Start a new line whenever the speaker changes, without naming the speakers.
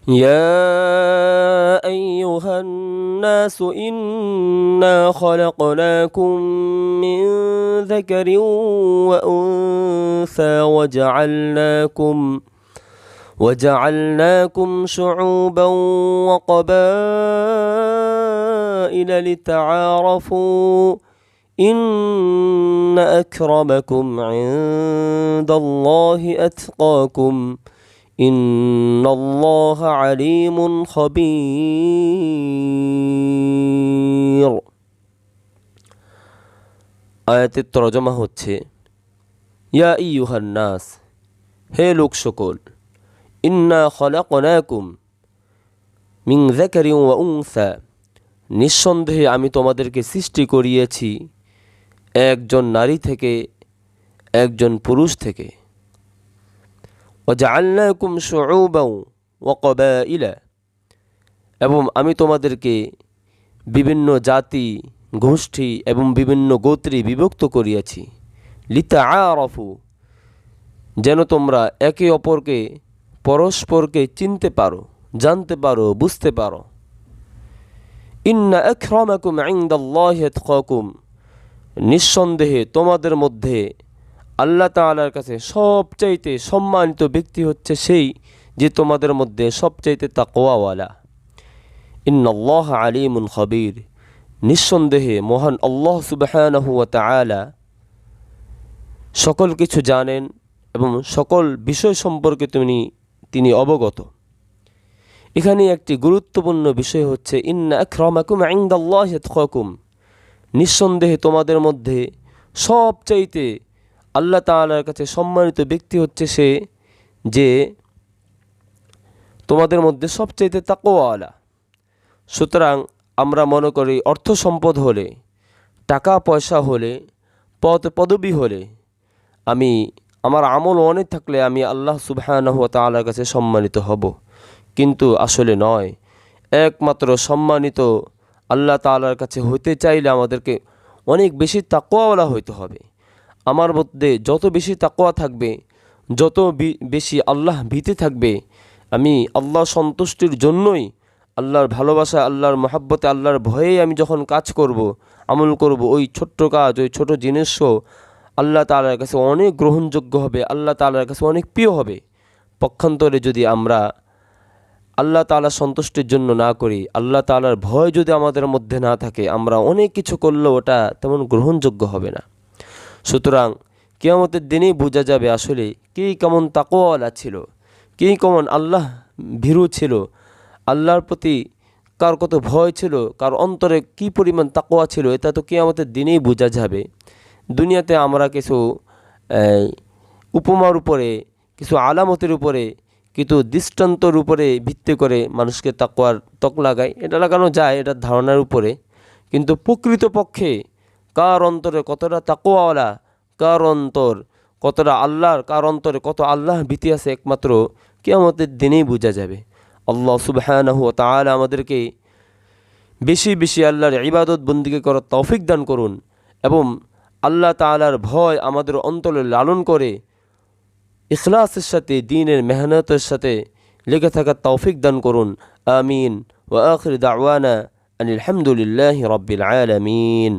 يا أيها الناس إنا خلقناكم من ذكر وأنثى وجعلناكم شعوبا وقبائل لتعارفوا إن أكرمكم عند الله أتقاكم إن الله عليم خبير। আয়াতের তরজমা হচ্ছে, ইয়া আইয়ুহান নাস, হে লোক সকল, ইন্না খলাকনাকুম মিন যাকারিন ওয়া উনসা, নিঃসন্দেহে আমি তোমাদেরকে সৃষ্টি করিয়েছি একজন নারী থেকে একজন পুরুষ থেকে। ওয়াজআলনাকুম শুউবান ওয়া ক্বাবাইলা, এবং আমি তোমাদেরকে বিভিন্ন জাতি গোষ্ঠী এবং বিভিন্ন গোত্রে বিভক্ত করিয়াছি। লিতাআরাফু, যেন তোমরা একে অপরকে পরস্পরকে চিনতে পারো, জানতে পারো, বুঝতে পারো। ইন্না আকরামাকুম ইনদাল্লাহি আতকাকুম, নিঃসন্দেহে তোমাদের মধ্যে আল্লাহ তাআলার কাছে সবচাইতে সম্মানিত ব্যক্তি হচ্ছে সেই যে তোমাদের মধ্যে সবচাইতে তাকওয়াওয়ালা। ইন্নাল্লাহা আলিমুন খবীর, নিঃসন্দেহে মহান আল্লাহ সুবহানাহু ওয়া তাআলা সকল কিছু জানেন এবং সকল বিষয় সম্পর্কে তিনি অবগত। এখানে একটি গুরুত্বপূর্ণ বিষয় হচ্ছে ইন্না আকরামাকুম ইনদাল্লাহি আতকাকুম, নিঃসন্দেহে তোমাদের মধ্যে সবচাইতে আল্লাহ তাআলার কাছে সম্মানিত ব্যক্তি হচ্ছে সে যে তোমাদের মধ্যে সবচাইতে তাকওয়াওয়ালা। সুতরাং আমরা মনে করি অর্থ সম্পদ হলে, টাকা পয়সা হলে, পদ পদবি হলে, আমার আমল অনেক থাকলে আমি আল্লাহ সুবহানাহু ওয়া তাআলার কাছে সম্মানিত হব, কিন্তু আসলে নয়। একমাত্র সম্মানিত আল্লাহ তাআলার কাছে হতে চাইলে আমাদেরকে অনেক বেশি তাকওয়াওয়ালা হইতে হবে। আমার মধ্যে যত বেশি তাকওয়া থাকবে, যত বেশি আল্লাহ ভীতি থাকবে, আমি আল্লাহ সন্তুষ্টির জন্যই, আল্লাহর ভালোবাসা, আল্লাহর মহাব্বতে, আল্লাহর ভয়েই আমি যখন কাজ করব, আমল করব, ওই ছোট্ট কাজ, ওই ছোট জিনিসও আল্লাহ তাআলার কাছে অনেক গ্রহণযোগ্য হবে, আল্লাহ তাআলার কাছে অনেক প্রিয় হবে। পক্ষান্তরে যদি আমরা আল্লাহ তাআলার সন্তুষ্টির জন্য না করি, আল্লাহ তাআলার ভয় যদি আমাদের মধ্যে না থাকে, আমরা অনেক কিছু করলেও ওটা তেমন গ্রহণযোগ্য হবে না। সুতরাং কিয়ামতের দিনেই বোঝা যাবে আসলে কে কেমন তাকওয়াওয়ালা ছিল, কে কেমন আল্লাহ ভীরু ছিল, আল্লাহর প্রতি কার কত ভয় ছিল, কার অন্তরে কি পরিমাণ তাকওয়া ছিল। এটা তো কিয়ামতের দিনেই বোঝা যাবে। দুনিয়াতে আমরা কিছু উপমার উপরে, কিছু আলামতের উপরে, কিন্তু দৃষ্টান্তর উপরে ভিত্তি করে মানুষকে তাকওয়ার তক লাগায়, এটা লাগানো যায় এটার ধারণার উপরে। কিন্তু প্রকৃতপক্ষে কার অন্তরে কতটা তাকওয়াওয়ালা, কার অন্তর কতটা আল্লাহর, কার অন্তরে কত আল্লাহ ভীতি আছে, একমাত্র কিয়ামতের দিনেই বোঝা যাবে। আল্লাহ সুবহানাহু ওয়া তাআলা আমাদেরকে বেশি বেশি আল্লাহর ইবাদত বন্দেগী করার তৌফিক দান করুন এবং আল্লাহ তাআলার ভয় আমাদের অন্তরে লালন করে ইখলাসের সাথে, দ্বীনের মেহনতের সাথে লেগে থাকার তৌফিক দান করুন। আমিন। ওয়া আখির দাওয়ানা আনিল হামদুলিল্লাহি রাব্বিল আলামিন।